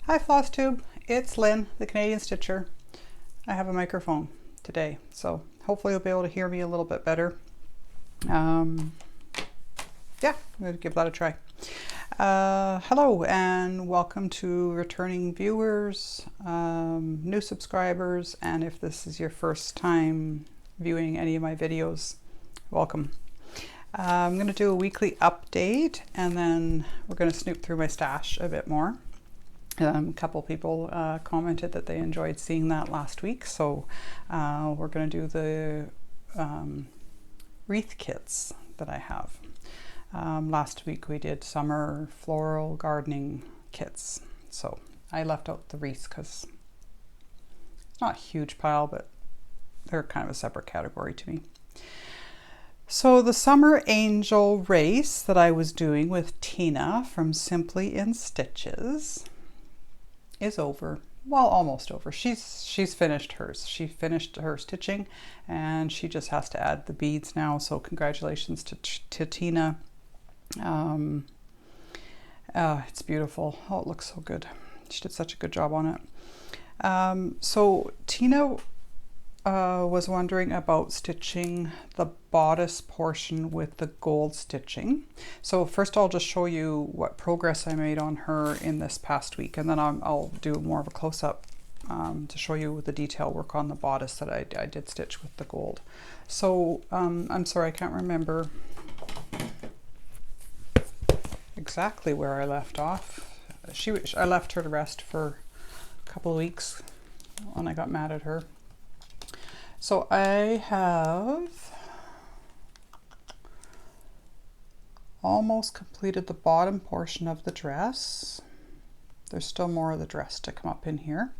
Hi Flosstube, it's Lynn, the Canadian Stitcher. I have a microphone today, so hopefully you'll be able to hear me a little bit better. Yeah, I'm going to give that a try. Hello and welcome to returning viewers, new subscribers, and if this is your first time viewing any of my videos, welcome. I'm going to do a weekly update and then we're going to snoop through my stash a bit more. A couple people commented that they enjoyed seeing that last week, so we're going to do the wreath kits that I have. Last week we did summer floral gardening kits, so I left out the wreaths because it's not a huge pile, but they're kind of a separate category to me. So the Summer Angel race that I was doing with Tina from Simply in Stitches is over. Well, almost over. She's finished hers. She finished her stitching and she just has to add the beads now. So congratulations to Tina. It's beautiful. Oh, it looks so good. She did such a good job on it. So Tina was wondering about stitching the bodice portion with the gold stitching. So first I'll just show you what progress I made on her in this past week, and then I'll do more of a close-up to show you the detail work on the bodice that I did stitch with the gold. So I'm sorry, I can't remember exactly where I left off. I left her to rest for a couple of weeks when I got mad at her. So I have almost completed the bottom portion of the dress. There's still more of the dress to come up in here.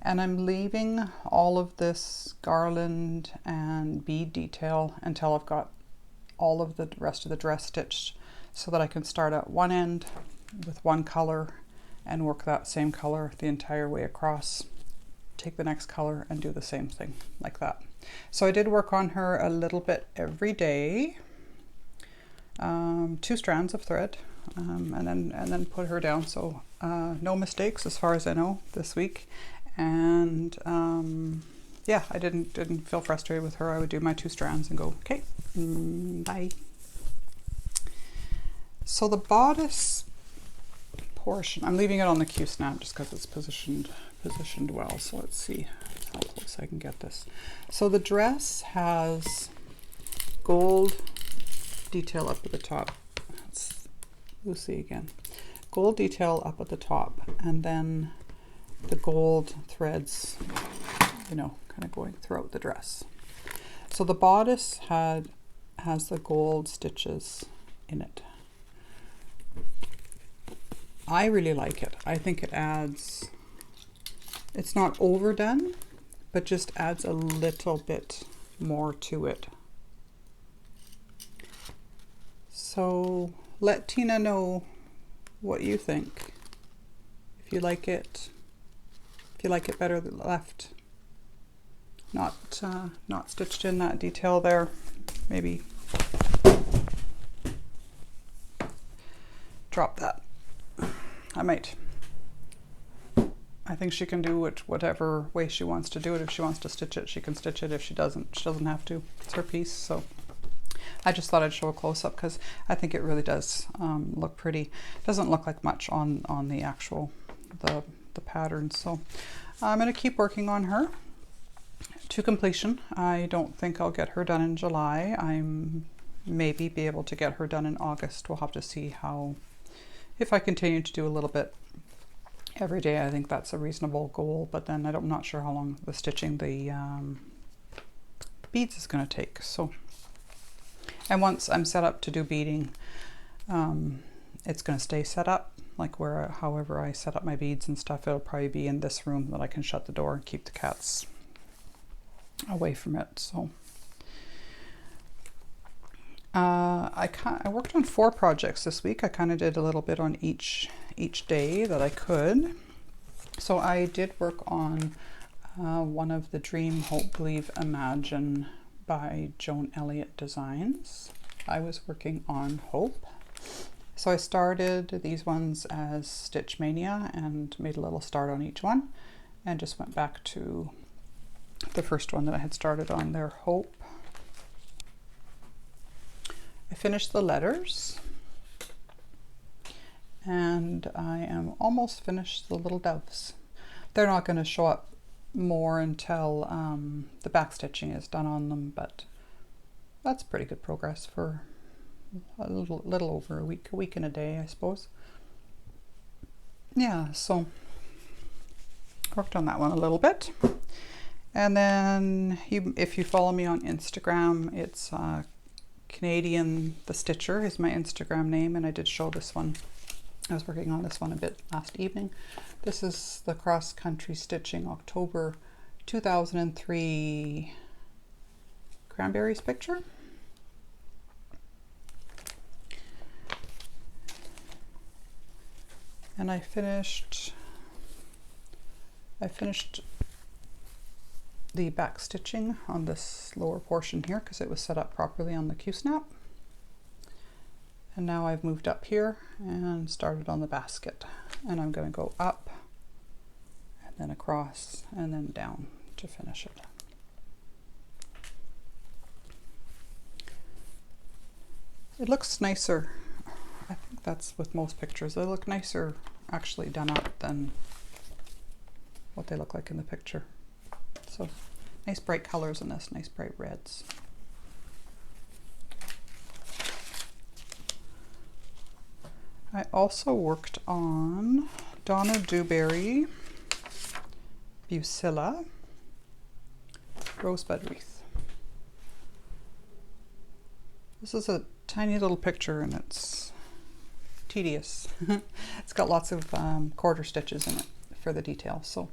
And I'm leaving all of this garland and bead detail until I've got all of the rest of the dress stitched so that I can start at one end with one color and work that same color the entire way across. Take the next color and do the same thing like that. So I did work on her a little bit every day, 2 strands of thread, and then put her down. So no mistakes as far as I know this week. And yeah, I didn't feel frustrated with her. I would do my 2 strands and go, okay, bye. So the bodice portion, I'm leaving it on the Q-snap just because it's positioned well. So let's see how close I can get this. So the dress has gold detail up at the top. We'll see again. Gold detail up at the top, and then the gold threads, you know, kind of going throughout the dress. So the bodice has the gold stitches in it. I really like it. I think it adds, it's not overdone, but just adds a little bit more to it. So let Tina know what you think. If you like it better left, not stitched in that detail there, maybe drop that. I think she can do it whatever way she wants to do it. If she wants to stitch it, she can stitch it. If she doesn't have to. It's her piece. So I just thought I'd show a close-up because I think it really does look pretty. It doesn't look like much on the actual the pattern. So I'm going to keep working on her to completion. I don't think I'll get her done in July. I'm maybe be able to get her done in August. We'll have to see how, if I continue to do a little bit every day. I think that's a reasonable goal, but then I'm not sure how long the stitching the beads is going to take. So, and once I'm set up to do beading, it's going to stay set up like however I set up my beads and stuff. It'll probably be in this room that I can shut the door and keep the cats away from it. So I worked on 4 projects this week. I kind of did a little bit on each day that I could. So I did work on one of the Dream, Hope, Believe, Imagine by Joan Elliott designs. I was working on Hope. So I started these ones as Stitch Mania and made a little start on each one and just went back to the first one that I had started on there, Hope. I finished the letters and I am almost finished the little doves. They're not going to show up more until the back stitching is done on them, but that's pretty good progress for a little over a week and a day, I suppose. Yeah, so worked on that one a little bit. And then if you follow me on Instagram, it's Canadian the Stitcher is my Instagram name, and I did show this one. I was working on this one a bit last evening. This is the cross country stitching October 2003 Cranberries picture. And I finished the back stitching on this lower portion here because it was set up properly on the Q-snap. And now I've moved up here and started on the basket, and I'm going to go up and then across and then down to finish it. It looks nicer. I think that's with most pictures. They look nicer actually done up than what they look like in the picture. So nice bright colors in this, nice bright reds. I also worked on Donna Dewberry Bucilla Rosebud Wreath. This is a tiny little picture and it's tedious. It's got lots of quarter stitches in it for the detail. So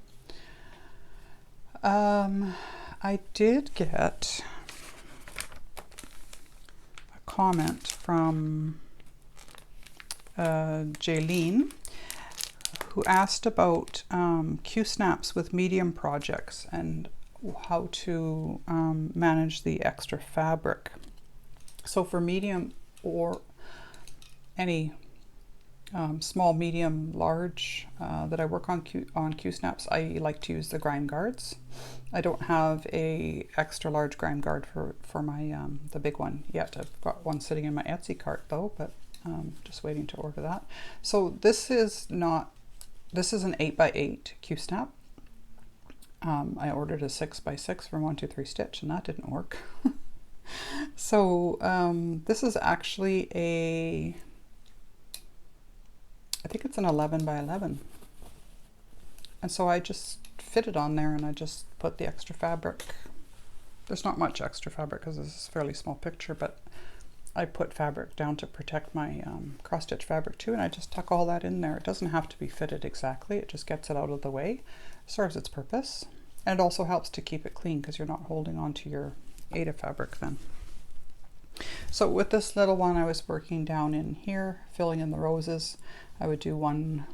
I did get a comment from Jaylene, who asked about Q-snaps with medium projects and how to manage the extra fabric. So for medium or any small, medium, large that I work on Q-snaps, I like to use the grime guards. I don't have a extra large grime guard for my the big one yet. I've got one sitting in my Etsy cart though, but just waiting to order that. So this is an 8x8 Q-snap. I ordered a 6x6 from 123 Stitch and that didn't work. So this is actually I think it's an 11x11. And so I just fit it on there and I just put the extra fabric. There's not much extra fabric because this is a fairly small picture, but I put fabric down to protect my cross stitch fabric too, and I just tuck all that in there. It doesn't have to be fitted exactly, it just gets it out of the way, serves its purpose, and it also helps to keep it clean because you're not holding on to your Aida fabric then. So with this little one I was working down in here, filling in the roses. I would do one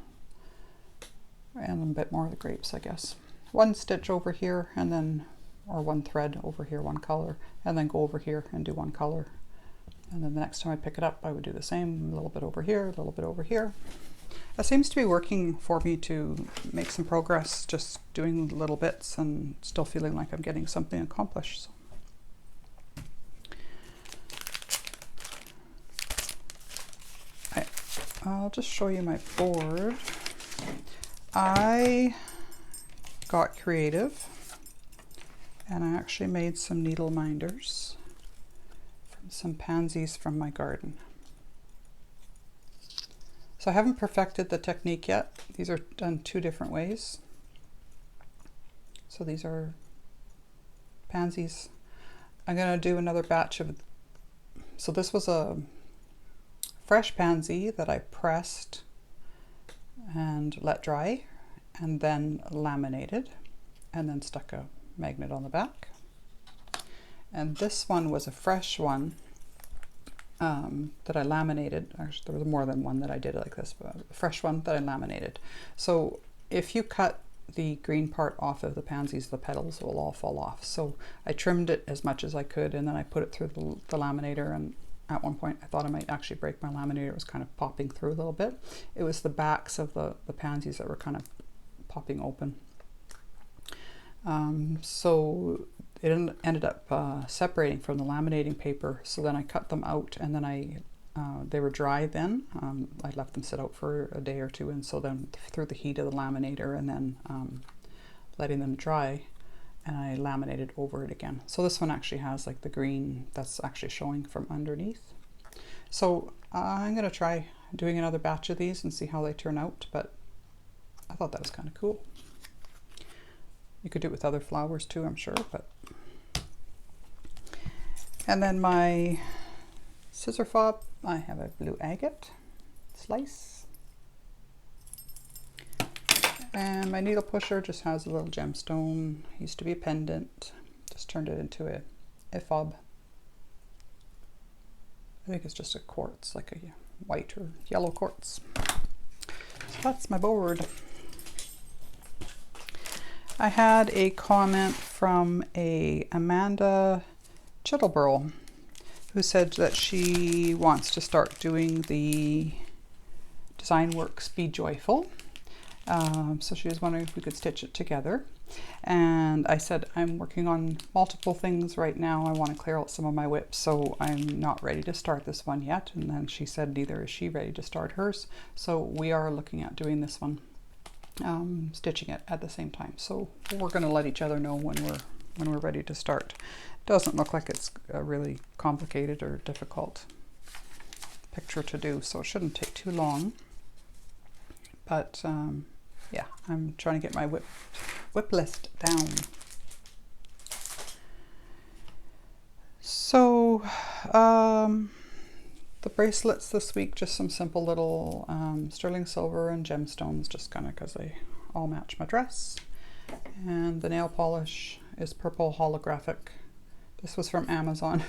and a bit more of the grapes, I guess. One stitch over here and then, or one thread over here, one color, and then go over here and do one color. And then the next time I pick it up, I would do the same, a little bit over here, a little bit over here. That seems to be working for me to make some progress, just doing little bits and still feeling like I'm getting something accomplished. So. I'll just show you my board. I got creative and I actually made some needle minders from some pansies from my garden. So I haven't perfected the technique yet. These are done two different ways. So these are pansies. I'm going to do another batch of, so this was a fresh pansy that I pressed and let dry and then laminated and then stuck a magnet on the back. And this one was a fresh one that I laminated. Actually, there was more than one that I did like this, but a fresh one that I laminated. So if you cut the green part off of the pansies, the petals will all fall off. So I trimmed it as much as I could and then I put it through the laminator and at one point I thought I might actually break my laminator. It was kind of popping through a little bit. It was the backs of the pansies that were kind of popping open. So it ended up separating from the laminating paper. So then I cut them out, and then they were dry then. I left them sit out for a day or two, and so then through the heat of the laminator and then letting them dry, and I laminated over it again. So this one actually has like the green that's actually showing from underneath. So I'm going to try doing another batch of these and see how they turn out, but I thought that was kind of cool. You could do it with other flowers too, I'm sure, but. And then my scissor fob, I have a blue agate slice. And my needle pusher just has a little gemstone. Used to be a pendant. Just turned it into a fob. I think it's just a quartz, like a white or yellow quartz. So that's my board. I had a comment from a Amanda Chittleborough, who said that she wants to start doing the design works Be Joyful. So she was wondering if we could stitch it together. And I said, I'm working on multiple things right now. I want to clear out some of my whips, so I'm not ready to start this one yet. And then she said neither is she ready to start hers. So we are looking at doing this one, stitching it at the same time. So we're going to let each other know when we're ready to start. Doesn't look like it's a really complicated or difficult picture to do, so it shouldn't take too long. But yeah, I'm trying to get my whip list down. So the bracelets this week, just some simple little sterling silver and gemstones, just kind of because they all match my dress. And the nail polish is purple holographic. This was from Amazon.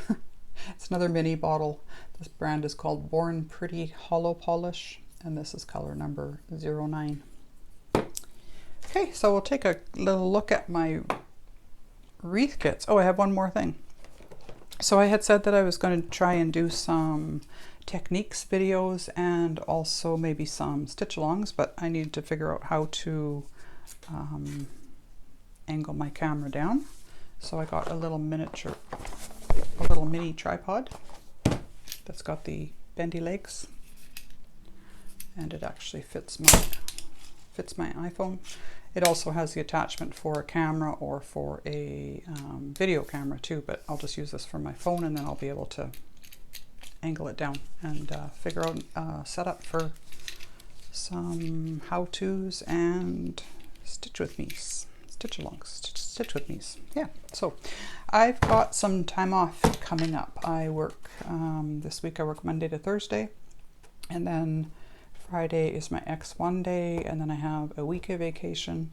It's another mini bottle. This brand is called Born Pretty Hollow Polish, and this is color number 09. Okay, so we'll take a little look at my wreath kits. Oh, I have one more thing. So I had said that I was going to try and do some techniques videos and also maybe some stitch alongs, but I needed to figure out how to angle my camera down. So I got a little mini tripod that's got the bendy legs, and it actually fits my iPhone. It also has the attachment for a camera or for a video camera too, but I'll just use this for my phone, and then I'll be able to angle it down and figure out a setup for some how-tos and stitch with me's. Stitch alongs, stitch with me's. Yeah, so I've got some time off coming up. I work, this week I work Monday to Thursday, and then Friday is my X1 day, and then I have a week of vacation.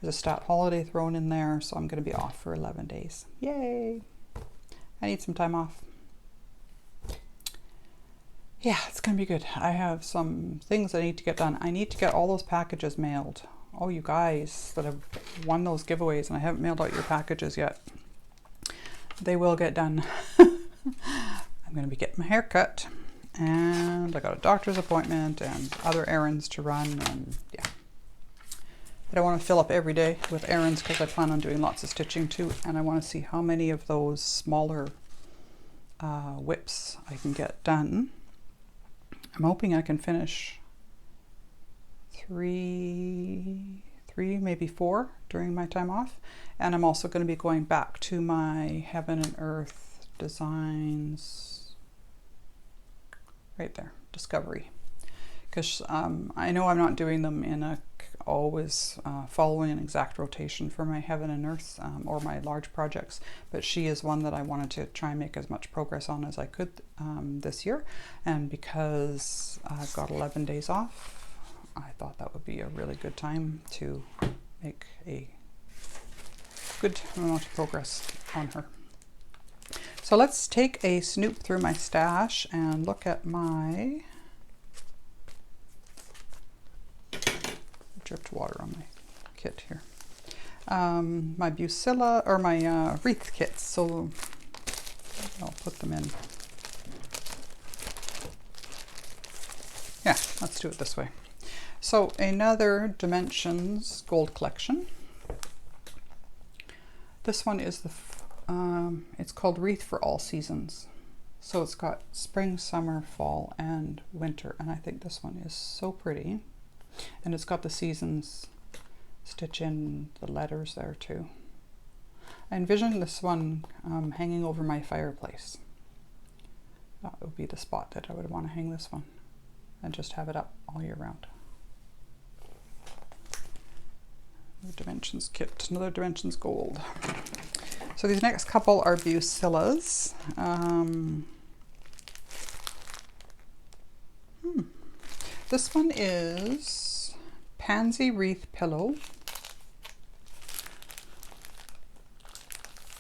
There's a stat holiday thrown in there, so I'm going to be off for 11 days. Yay! I need some time off. Yeah, it's going to be good. I have some things I need to get done. I need to get all those packages mailed. Oh, you guys that have won those giveaways and I haven't mailed out your packages yet, they will get done. I'm going to be getting my hair cut, and I got a doctor's appointment and other errands to run, and yeah. I don't want to fill up every day with errands because I plan on doing lots of stitching too, and I want to see how many of those smaller whips I can get done. I'm hoping I can finish three, maybe 4 during my time off. And I'm also going to be going back to my Heaven and Earth Designs, right there, Discovery. Because I know I'm not doing them in always following an exact rotation for my Heaven and Earth or my large projects, but she is one that I wanted to try and make as much progress on as I could this year. And because I've got 11 days off, I thought that would be a really good time to make a good amount of progress on her. So let's take a snoop through my stash and look at my dripped water on my kit here. My Bucilla, or my wreath kits. So I'll put them in Yeah, let's do it this way. So another Dimensions gold collection. This one is it's called Wreath for All Seasons. So it's got spring, summer, fall, and winter. And I think this one is so pretty. And it's got the seasons stitch in the letters there too. I envision this one hanging over my fireplace. That would be the spot that I would want to hang this one. And just have it up all year round. Another Dimensions kit, another Dimensions gold. So these next couple are Bucillas. This one is Pansy Wreath Pillow.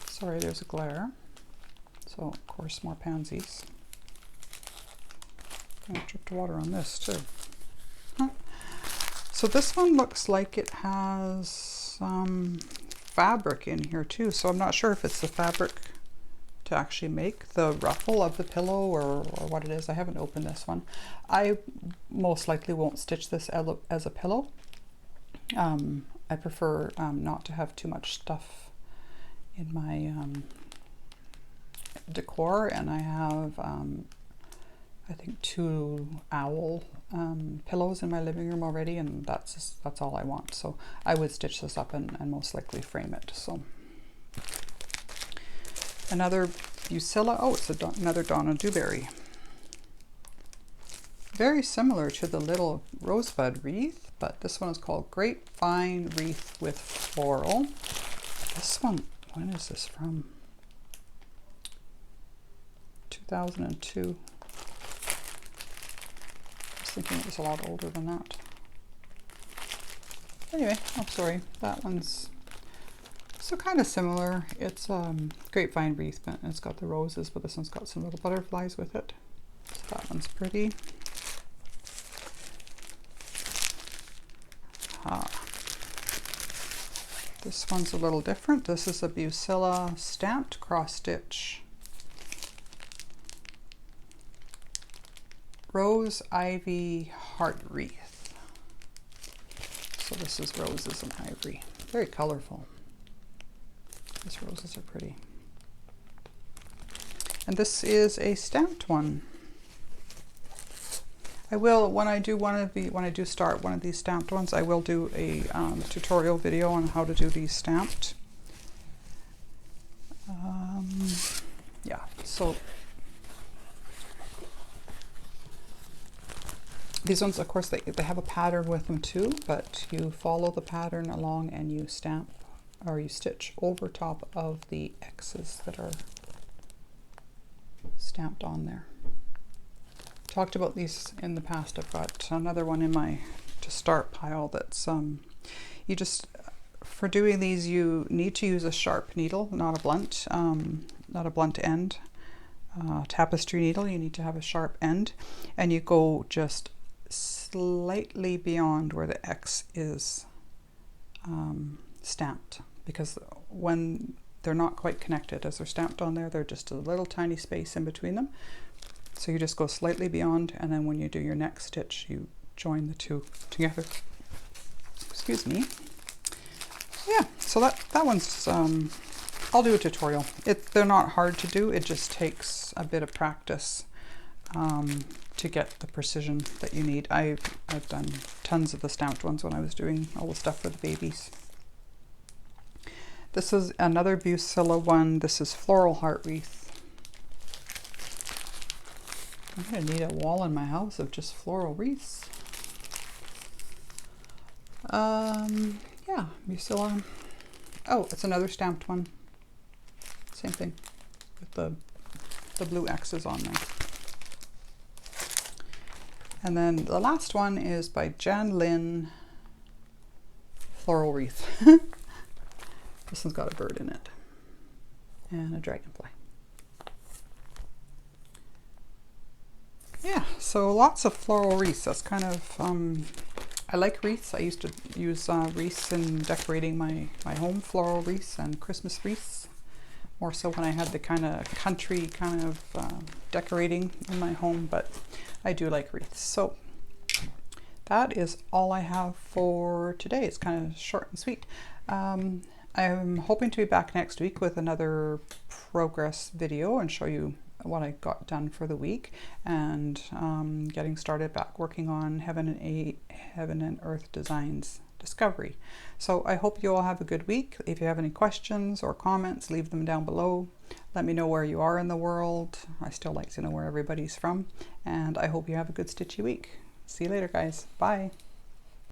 Sorry, there's a glare. So of course more pansies. I dripped water on this too. Huh. So this one looks like it has some fabric in here too. So I'm not sure if it's the fabric to actually make the ruffle of the pillow or what it is. I haven't opened this one. I most likely won't stitch this as a pillow. I prefer not to have too much stuff in my decor, and I have I think 2 owl pillows in my living room already, and that's all I want. So I would stitch this up and most likely frame it. So another Bucilla. Oh, it's another Donna Dewberry. Very similar to the little rosebud wreath, but this one is called Grapevine Wreath with Floral. This one, when is this from? 2002. I was thinking it was a lot older than that. Anyway, I'm sorry, that one's so kind of similar. It's grapevine wreath, but it's got the roses, but this one's got some little butterflies with it. So that one's pretty. This one's a little different. This is a Bucilla stamped cross stitch. Rose Ivy Heart Wreath. So this is roses and ivory. Very colorful. These roses are pretty. And this is a stamped one. I will, when I do start one of these stamped ones, I will do a tutorial video on how to do these stamped. Yeah, so these ones, of course, they have a pattern with them too, but you follow the pattern along and you stamp, or you stitch over top of the X's that are stamped on there. Talked about these in the past. I've got another one in my to start pile that's you just, for doing these you need to use a sharp needle, not a blunt end. Tapestry needle, you need to have a sharp end, and you go just slightly beyond where the X is stamped, because when they're not quite connected as they're stamped on there, they're just a little tiny space in between them. So you just go slightly beyond, and then when you do your next stitch, you join the two together. Excuse me. Yeah, so that one's, I'll do a tutorial. They're not hard to do, it just takes a bit of practice to get the precision that you need. I've done tons of the stamped ones when I was doing all the stuff for the babies. This is another Bucilla one. This is Floral Heart Wreath. I'm going to need a wall in my house of just floral wreaths. Yeah, Bucilla. Oh, it's another stamped one. Same thing with the blue X's on there. And then the last one is by Jan Lynn, Floral Wreath. This one's got a bird in it and a dragonfly. Yeah, so lots of floral wreaths. That's kind of, I like wreaths. I used to use wreaths in decorating my home, floral wreaths and Christmas wreaths. More so when I had the kind of country kind of decorating in my home, but I do like wreaths. So that is all I have for today. It's kind of short and sweet. I'm hoping to be back next week with another progress video and show you what I got done for the week, and getting started back working on Heaven and Earth Designs Discovery. So I hope you all have a good week. If you have any questions or comments, leave them down below. Let me know where you are in the world. I still like to know where everybody's from, and I hope you have a good stitchy week. See you later, guys. Bye.